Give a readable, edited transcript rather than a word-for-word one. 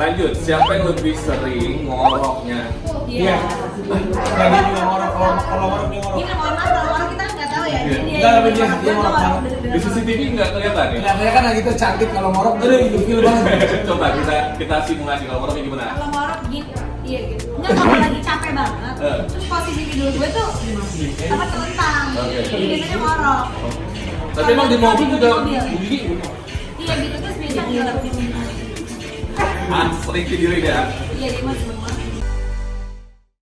Lanjut, siapa yang lebih sering ngoroknya? Iya. Kayak dia juga ngorok, kalau ngorok dia ngorok. Ini mohon maaf, kalau orang kita nggak tahu ya. Iya. Jadi Enggak, tapi dia ngorok ngorok banget. Di CCTV nggak kelihatan ya? Nah, kayak kan lagi tuh cantik kalau ngorok tuh dia ilfil banget. Coba kita simulasi kalau ngoroknya gimana? Kalau ngorok gitu, iya gitu. Nggak, kalau lagi capek banget, terus posisi tidur gue tuh apa telentang. Oke. Jadi biasanya ngorok. Tapi emang di mobil juga Di mobil. bunyi. Iya gitu terus biasanya ngorok. Sering tidurin ya? Iya dia mah seneng banget.